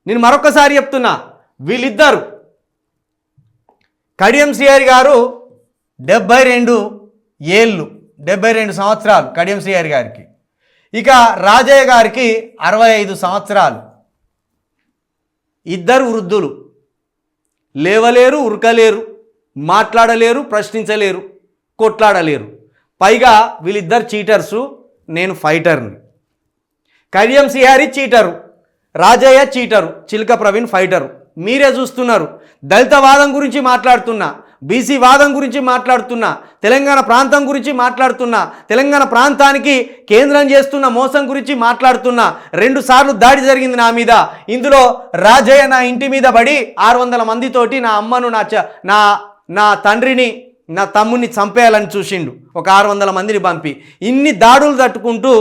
నేను మరొకసారి చెప్తున్నా, వీళ్ళిద్దరు కడియం శ్రీహరి గారు 72 సంవత్సరాలు కడియం శ్రీహరి గారికి, ఇక రాజయ్య గారికి 65 సంవత్సరాలు. ఇద్దరు వృద్ధులు, లేవలేరు, ఉరకలేరు, మాట్లాడలేరు, ప్రశ్నించలేరు, కొట్లాడలేరు. పైగా వీళ్ళిద్దరు చీటర్సు, నేను ఫైటర్ని. కడియం శ్రీహరి చీటరు, రాజయ్య చీటరు, చిలక ప్రవీణ్ ఫైటరు. మీరే చూస్తున్నారు. దళిత వాదం గురించి మాట్లాడుతున్నా, బీసీ వాదం గురించి మాట్లాడుతున్నా, తెలంగాణ ప్రాంతం గురించి మాట్లాడుతున్నా, తెలంగాణ ప్రాంతానికి కేంద్రం చేస్తున్న మోసం గురించి మాట్లాడుతున్నా. 2 సార్లు దాడి జరిగింది నా మీద. ఇందులో రాజయ్య నా ఇంటి మీద పడి 600 మందితోటి నా అమ్మను, నా తండ్రిని, నా తమ్ముడిని చంపేయాలని చూసిండు. ఒక 600 మందిని పంపి ఇన్ని దాడులు తట్టుకుంటూ,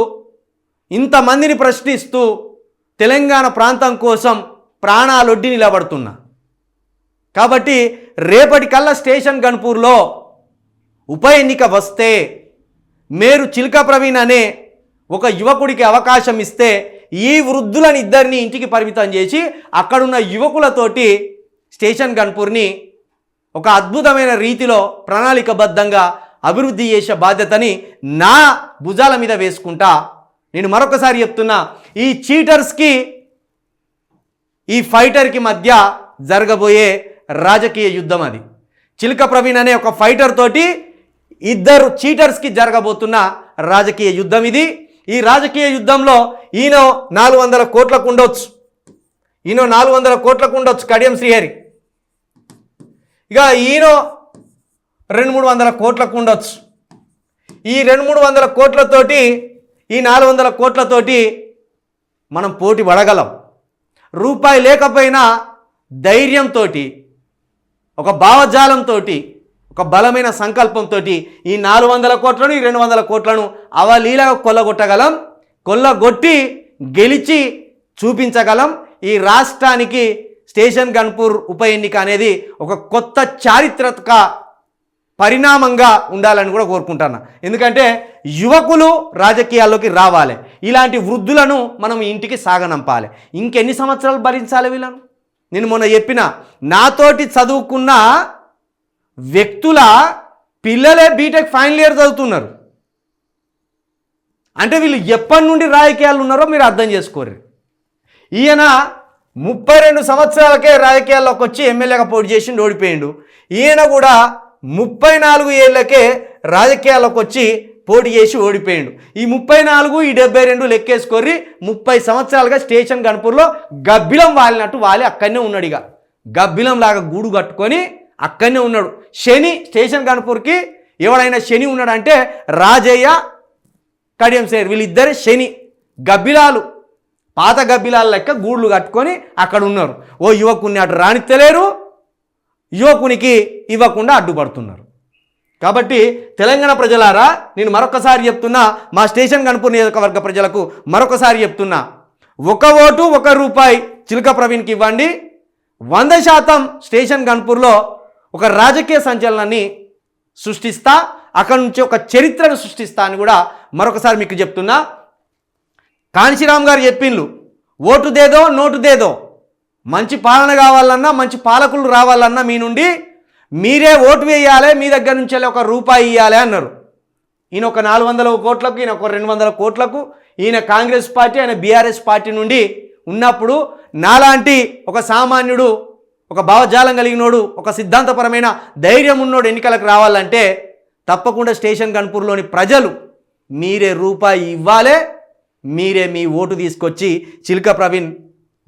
ఇంతమందిని ప్రశ్నిస్తూ తెలంగాణ ప్రాంతం కోసం ప్రాణాలొడ్డి నిలబడుతున్నా. కాబట్టి రేపటికల్లా స్టేషన్ గన్పూర్లో ఉప ఎన్నిక వస్తే, మీరు చిలక ప్రవీణ్ అనే ఒక యువకుడికి అవకాశం ఇస్తే, ఈ వృద్ధులను ఇద్దరిని ఇంటికి పరిమితం చేసి అక్కడున్న యువకులతోటి స్టేషన్ గన్పూర్ని ఒక అద్భుతమైన రీతిలో ప్రణాళికబద్ధంగా అభివృద్ధి చేసే బాధ్యతని నా భుజాల మీద వేసుకుంటా. నేను మరొకసారి చెప్తున్నా, ఈ చీటర్స్కి ఈ ఫైటర్కి మధ్య జరగబోయే రాజకీయ యుద్ధం అది. చిలక ప్రవీణ్ అనే ఒక ఫైటర్ తోటి ఇద్దరు చీటర్స్కి జరగబోతున్న రాజకీయ యుద్ధం ఇది. ఈ రాజకీయ యుద్ధంలో ఈయన 400 కోట్లకు ఉండొచ్చు, 400 కోట్లకు ఉండొచ్చు కడియం శ్రీహరి. ఇక ఈయన 200-300 కోట్లకు ఉండొచ్చు. ఈ 200-300 కోట్లతోటి, ఈ 400 కోట్లతోటి మనం పోటీ పడగలం. రూపాయి లేకపోయినా ధైర్యంతో, ఒక భావజాలంతో, ఒక బలమైన సంకల్పంతో ఈ 400 కోట్లను, ఈ 200 కోట్లను అవలీలగా కొల్లగొట్టగలం. కొల్లగొట్టి గెలిచి చూపించగలం. ఈ రాష్ట్రానికి స్టేషన్ గన్పూర్ ఉప ఎన్నిక అనేది ఒక కొత్త చారిత్రక పరిణామంగా ఉండాలని కూడా కోరుకుంటున్నా. ఎందుకంటే యువకులు రాజకీయాల్లోకి రావాలి. ఇలాంటి వృద్ధులను మనం ఇంటికి సాగనంపాలి. ఇంకెన్ని సంవత్సరాలు భరించాలి వీళ్ళను? నేను మొన్న చెప్పిన, నాతోటి చదువుకున్న వ్యక్తుల పిల్లలే బీటెక్ ఫైనల్ ఇయర్ చదువుతున్నారు. అంటే వీళ్ళు ఎప్పటి నుండి రాజకీయాలు ఉన్నారో మీరు అర్థం చేసుకోరు. ఈయన 32 సంవత్సరాలకే రాజకీయాల్లోకి వచ్చి ఎమ్మెల్యేగా పోటీ చేసి ఓడిపోయిండు. ఈయన కూడా 34 ఏళ్ళకే రాజకీయాల్లోకి వచ్చి పోటీ చేసి ఓడిపోయిండు. ఈ 34, ఈ 72 లెక్కేసుకొని 30 సంవత్సరాలుగా స్టేషన్ గన్పూర్లో గబ్బిలం వాలినట్టు వాలి అక్కడనే ఉన్నాడు. ఇక గబ్బిలం లాగా గూడు కట్టుకొని అక్కడనే ఉన్నాడు. శని స్టేషన్ గన్పూర్కి ఎవడైనా శని ఉన్నాడంటే రాజయ్య, కడియం శ్రీహరి, వీళ్ళిద్దరే శని గబ్బిలాలు. పాత గబ్బిలాల లెక్క గూడులు కట్టుకొని అక్కడ ఉన్నారు. ఓ యువకుని అటు రానిత్తలేరు, యువకునికి ఇవ్వకుండా అడ్డుపడుతున్నారు. కాబట్టి తెలంగాణ ప్రజలారా, నేను మరొకసారి చెప్తున్నా, మా స్టేషన్ గన్పూర్ నియోజకవర్గ ప్రజలకు మరొకసారి చెప్తున్నా, 1 ఓటు 1 రూపాయి చిలక ప్రవీణ్కి ఇవ్వండి. 100% స్టేషన్ గన్పూర్లో ఒక రాజకీయ సంచలనాన్ని సృష్టిస్తా, అక్కడి నుంచి ఒక చరిత్రను సృష్టిస్తా అని కూడా మరొకసారి మీకు చెప్తున్నా. కాంశీరామ్ గారు చెప్పిండ్రు, ఓటు దేదో నోటు దేదో. మంచి పాలన కావాలన్నా, మంచి పాలకులు రావాలన్నా మీ నుండి మీరే ఓటు వేయాలి, మీ దగ్గర నుంచి ఒక రూపాయి ఇవ్వాలి అన్నారు. ఈయన ఒక 400 కోట్లకు, ఈయన ఒక 200 కోట్లకు, ఈయన కాంగ్రెస్ పార్టీ, ఆయన బీఆర్ఎస్ పార్టీ నుండి ఉన్నప్పుడు నాలాంటి ఒక సామాన్యుడు, ఒక భావజాలం కలిగినోడు, ఒక సిద్ధాంతపరమైన ధైర్యం ఉన్నోడు ఎన్నికలకు రావాలంటే తప్పకుండా స్టేషన్ గన్పూర్లోని ప్రజలు మీరే రూపాయి ఇవ్వాలి, మీరే మీ ఓటు తీసుకొచ్చి చిలక ప్రవీణ్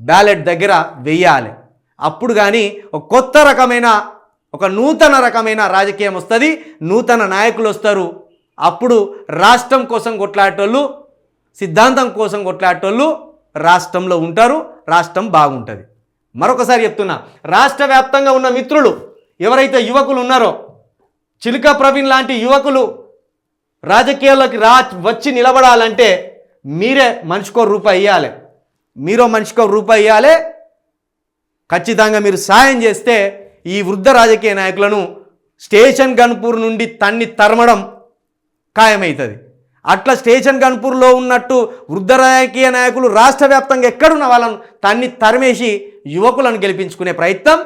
బ్యాలెట్ దగ్గర వెయ్యాలి. అప్పుడు కానీ ఒక కొత్త రకమైన, ఒక నూతన రకమైన రాజకీయం వస్తుంది, నూతన నాయకులు వస్తారు. అప్పుడు రాష్ట్రం కోసం కొట్లాడేటోళ్ళు, సిద్ధాంతం కోసం కొట్లాడేటోళ్ళు రాష్ట్రంలో ఉంటారు, రాష్ట్రం బాగుంటుంది. మరొకసారి చెప్తున్నా, రాష్ట్ర వ్యాప్తంగా ఉన్న మిత్రులు ఎవరైతే యువకులు ఉన్నారో, చిలక ప్రవీణ్ లాంటి యువకులు రాజకీయాల్లోకి వచ్చి నిలబడాలంటే మీరే మనిషికో రూపాయి ఇవ్వాలి, మీరో మనిషికో రూపాయి ఇవ్వాలి. ఖచ్చితంగా మీరు సాయం చేస్తే ఈ వృద్ధ రాజకీయ నాయకులను స్టేషన్ గన్పూర్ నుండి తన్ని తరమడం ఖాయమవుతుంది. అట్లా స్టేషన్ గన్పూర్లో ఉన్నట్టు వృద్ధ రాజకీయ నాయకులు రాష్ట్ర వ్యాప్తంగా ఎక్కడున్న వాళ్ళను తన్ని తరిమేసి యువకులను గెలిపించుకునే ప్రయత్నం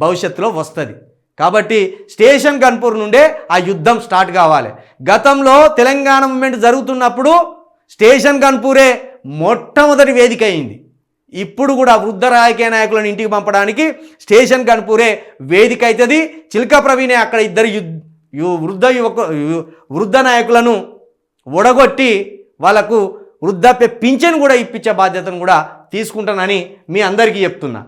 భవిష్యత్తులో వస్తుంది. కాబట్టి స్టేషన్ గన్పూర్ నుండే ఆ యుద్ధం స్టార్ట్ కావాలి. గతంలో తెలంగాణ మూమెంట్ జరుగుతున్నప్పుడు స్టేషన్ గన్పూరే మొట్టమొదటి వేదిక అయింది. ఇప్పుడు కూడా వృద్ధ రాజకీయ నాయకులను ఇంటికి పంపడానికి స్టేషన్ గన్పూరే వేదిక అవుతుంది. చిల్కా ప్రవీణే అక్కడ ఇద్దరు వృద్ధ నాయకులను ఒడగొట్టి వాళ్ళకు వృద్ధాప్య పింఛన్ కూడా ఇప్పించే బాధ్యతను కూడా తీసుకుంటానని మీ అందరికీ చెప్తున్నా.